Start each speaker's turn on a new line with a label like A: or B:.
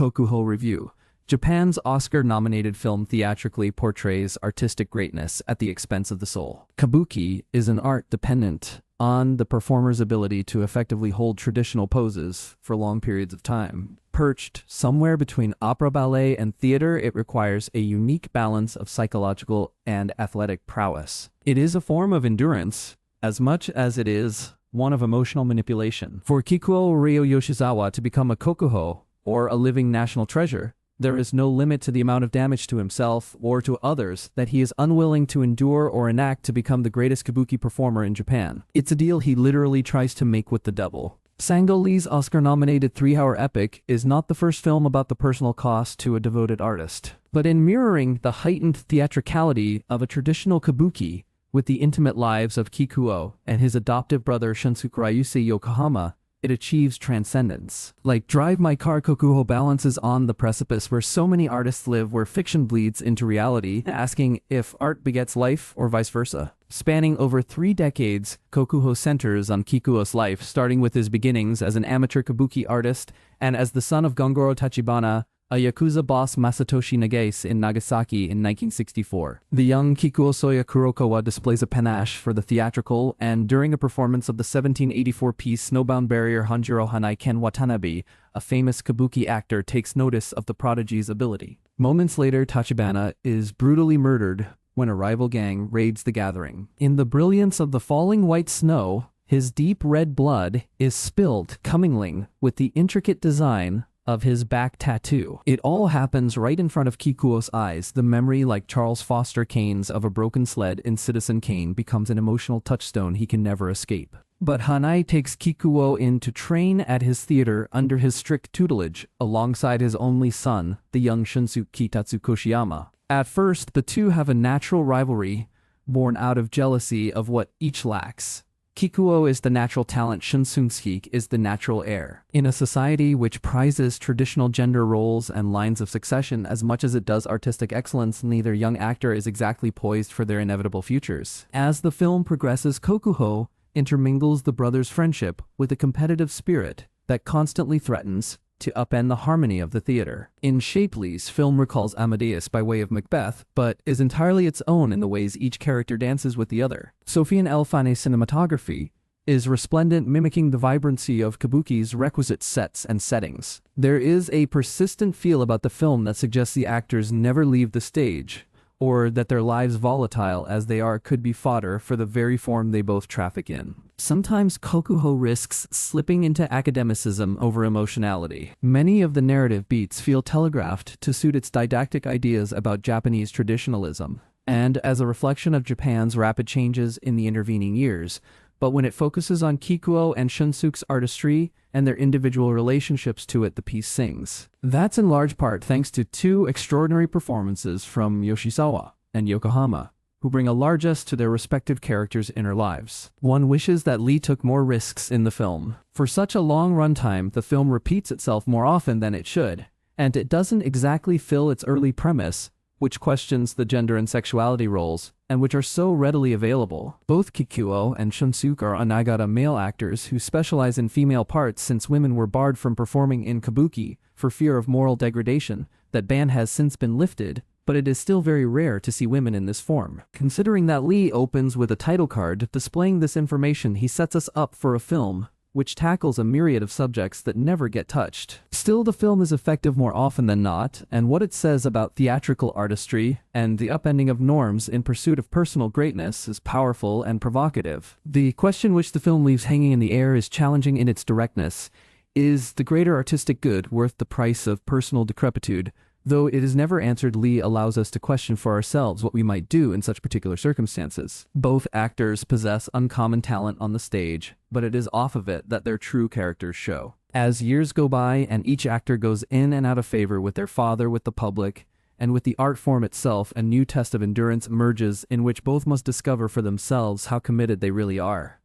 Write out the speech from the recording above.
A: Kokuho Review. Japan's Oscar-nominated film Theatrically portrays artistic greatness at the expense of the soul. Kabuki is an art dependent on the performer's ability to effectively hold traditional poses for long periods of time. Perched somewhere between opera ballet and theater, it requires a unique balance of psychological and athletic prowess. It is a form of endurance as much as it is one of emotional manipulation. For Kikuo Ryo Yoshizawa to become a Kokuho, or a living national treasure, there is no limit to the amount of damage to himself or to others that he is unwilling to endure or enact to become the greatest kabuki performer in Japan. It's a deal he literally tries to make with the devil. Sango Lee's Oscar-nominated 3-hour epic is not the first film about the personal cost to a devoted artist. But in mirroring the heightened theatricality of a traditional kabuki with the intimate lives of Kikuo and his adoptive brother Shunsuke Ryusei Yokohama, it achieves transcendence. Like Drive My Car, Kokuho balances on the precipice where so many artists live, where fiction bleeds into reality, asking if art begets life or vice versa. Spanning over 3 decades, Kokuho centers on Kikuo's life, starting with his beginnings as an amateur kabuki artist and as the son of Gongoro Tachibana, a Yakuza boss Masatoshi Nagase in Nagasaki in 1964. The young Kikuo Soya Kurokawa displays a panache for the theatrical, and during a performance of the 1784 piece Snowbound Barrier, Hanjiro Hanai Ken Watanabe, a famous kabuki actor, takes notice of the prodigy's ability. Moments later, Tachibana is brutally murdered when a rival gang raids the gathering. In the brilliance of the falling white snow, his deep red blood is spilled, commingling with the intricate design of his back tattoo. It all happens right in front of Kikuo's eyes. The memory, like Charles Foster Kane's of a broken sled in Citizen Kane, becomes an emotional touchstone he can never escape. But Hanai takes Kikuo in to train at his theater under his strict tutelage, alongside his only son, the young Shunsuke Kitatsu Koshiyama. At first, the two have a natural rivalry, born out of jealousy of what each lacks. Kikuo is the natural talent, Shunsuke is the natural heir. In a society which prizes traditional gender roles and lines of succession as much as it does artistic excellence, neither young actor is exactly poised for their inevitable futures. As the film progresses, Kokuho intermingles the brothers' friendship with a competitive spirit that constantly threatens to upend the harmony of the theater. In Shapley's film recalls Amadeus by way of Macbeth, but is entirely its own in the ways each character dances with the other. Sophie Elfane's cinematography is resplendent, mimicking the vibrancy of kabuki's requisite sets and settings. There is a persistent feel about the film that suggests the actors never leave the stage, or that their lives, volatile as they are, could be fodder for the very form they both traffic in. Sometimes Kokuho risks slipping into academicism over emotionality. Many of the narrative beats feel telegraphed to suit its didactic ideas about Japanese traditionalism, and as a reflection of Japan's rapid changes in the intervening years. But when it focuses on Kikuo and Shunsuke's artistry and their individual relationships to it, the piece sings. That's in large part thanks to 2 extraordinary performances from Yoshizawa and Yokohama, who bring a largesse to their respective characters' inner lives. One wishes that Lee took more risks in the film. For such a long runtime, the film repeats itself more often than it should, and it doesn't exactly fill its early premise, which questions the gender and sexuality roles, and which are so readily available. Both Kikuo and Shunsuke are Anagata male actors who specialize in female parts, since women were barred from performing in kabuki for fear of moral degradation. That ban has since been lifted, but it is still very rare to see women in this form. Considering that Lee opens with a title card displaying this information, he sets us up for a film which tackles a myriad of subjects that never get touched. Still, the film is effective more often than not, and what it says about theatrical artistry and the upending of norms in pursuit of personal greatness is powerful and provocative. The question which the film leaves hanging in the air is challenging in its directness. Is the greater artistic good worth the price of personal decrepitude? Though it is never answered, Lee allows us to question for ourselves what we might do in such particular circumstances. Both actors possess uncommon talent on the stage, but it is off of it that their true characters show. As years go by and each actor goes in and out of favor with their father, with the public, and with the art form itself, a new test of endurance emerges in which both must discover for themselves how committed they really are.